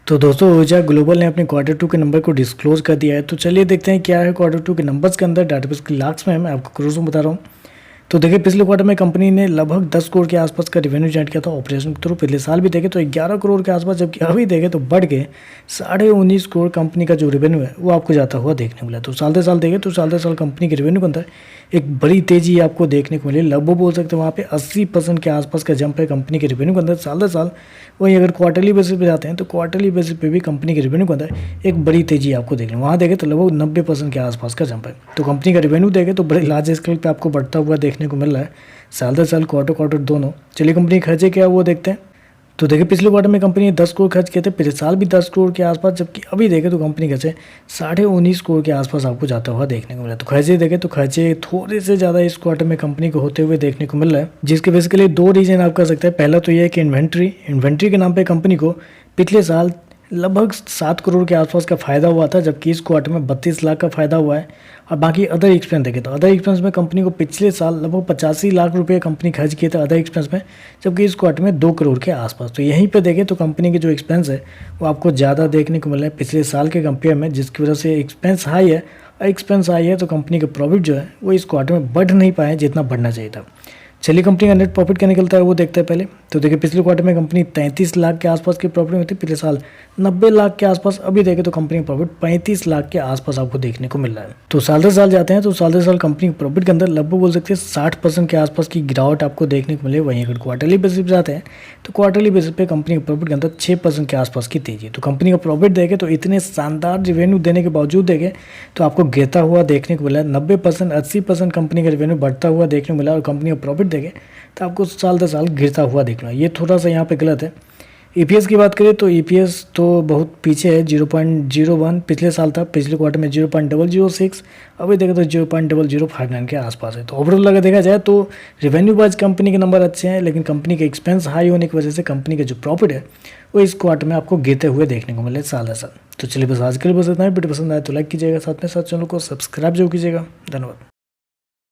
तो दोस्तों ऊर्जा ग्लोबल ने अपने क्वार्टर 2 के नंबर को डिस्क्लोज कर दिया है। तो चलिए देखते हैं क्या है क्वार्टर 2 के नंबर्स के अंदर। डाटाबेस के लाख्स में मैं आपको क्रोर्स में बता रहा हूँ। तो देखिए पिछले क्वार्टर में कंपनी ने लगभग 10 करोड़ के आसपास का रेवेन्यू जनरेट किया था ऑपरेशन के थ्रू। पिछले साल भी देखे तो 11 करोड़ के आसपास, जबकि अभी देखे तो बढ़ के 19.5 करोड़ कंपनी का जो रेवेन्यू है वो आपको जाता हुआ देखने को मिला। तो साल दर साल देखे तो साल दर साल कंपनी के रेवेन्यू के अंदर एक बड़ी तेजी आपको देखने को मिली। लगभग बोल सकते हैं वहाँ पे 80% के आसपास का जंप है कंपनी के रेवेन्यू के अंदर साल दर साल। वहीं अगर क्वार्टरली बेसिस पे जाते हैं तो क्वार्टरली बेसिस पे भी कंपनी के रेवेन्यू के अंदर एक बड़ी तेजी आपको देखने वहाँ देखे तो लगभग 90% के आसपास का जंप है। तो कंपनी का रेवेन्यू देखे तो बड़े लार्ज स्केल पे आपको बढ़ता हुआ देखने को मिल रहा है साल दर साल, क्वार्टर दोनों। चलिए कंपनी खर्चे क्या वो देखते हैं। तो देखिए पिछले क्वार्टर में कंपनी ने 10 करोड़ खर्च किए थे, पिछले साल भी 10 करोड़ के आसपास, जबकि अभी देखें तो कंपनी खर्चे 19.5 करोड़ के आसपास आपको जाता हुआ देखने को मिला। तो खर्चे देखें तो खर्चे थोड़े से ज़्यादा इस क्वार्टर में कंपनी को होते हुए देखने को मिल रहा है, जिसके बेसिकली 2 रीजन आप कर सकते हैं। पहला तो यह है कि इन्वेंट्री के नाम पर कंपनी को पिछले साल लगभग 7 करोड़ के आसपास का फायदा हुआ था, जबकि इस क्वार्टर में 32 लाख का फायदा हुआ है। और बाकी अदर एक्सपेंस देखें तो अदर एक्सपेंस में कंपनी को पिछले साल लगभग 85 लाख रुपए कंपनी खर्च किए थे अदर एक्सपेंस में, जबकि इस क्वार्टर में 2 करोड़ के आसपास। तो यहीं पे देखें तो कंपनी के जो एक्सपेंस है वो आपको ज़्यादा देखने को मिल रहा है पिछले साल के कंपेयर में, जिसकी वजह से एक्सपेंस हाई है। एक्सपेंस हाई है तो कंपनी का प्रॉफिट जो है वो इस क्वार्टर में बढ़ नहीं पाए जितना बढ़ना चाहिए था। चलिए कंपनी का नेट प्रॉफिट क्या निकलता है वो देखते हैं पहले। तो देखिए पिछले क्वार्टर में कंपनी 33 लाख के आसपास की प्रॉफिट में थी, पिछले साल 90 लाख के आसपास। अभी देखें तो कंपनी का प्रॉफिट 35 लाख के आसपास आपको देखने को मिल रहा है। तो साल दर साल जाते हैं तो साल दर साल कंपनी के प्रॉफिट के अंदर लगभग बोल सकते हैं 60% के आसपास की गिरावट आपको देखने को मिले। वहीं अगर क्वार्टरली बेसिस पे जाते हैं तो क्वार्टरली बेसिस पे कंपनी के प्रॉफिट के अंदर 6% के आसपास की तेजी। तो कंपनी का प्रॉफिट देखें तो इतने शानदार रेवेन्यू देने के बावजूद देखें तो आपको गिरता हुआ देखने को मिला। 90% 80% कंपनी का रेवेन्यू बढ़ता हुआ देखने को मिला, और कंपनी का प्रॉफिट देखें तो आपको साल दर साल गिरता हुआ देखना। ये थोड़ा सा यहाँ पे गलत है। ईपीएस की बात करें तो ईपीएस तो बहुत पीछे है, 0.01 पिछले साल था, पिछले क्वार्टर में 0.006, अभी देखा तो 0.0059 के आसपास है। तो ओवरऑल अगर देखा जाए तो रेवेन्यू वाइज कंपनी के नंबर अच्छे हैं, लेकिन कंपनी के एक्सपेंस हाई होने की वजह से कंपनी का जो प्रॉफिट है वो इस क्वार्टर में आपको गिरते हुए देखने को मिले साल दर साल। तो चलिए बस आज के लिए बस इतना ही। वीडियो पसंद आए तो लाइक कीजिएगा, साथ में साथ चैनल को सब्सक्राइब जरूर कीजिएगा। धन्यवाद।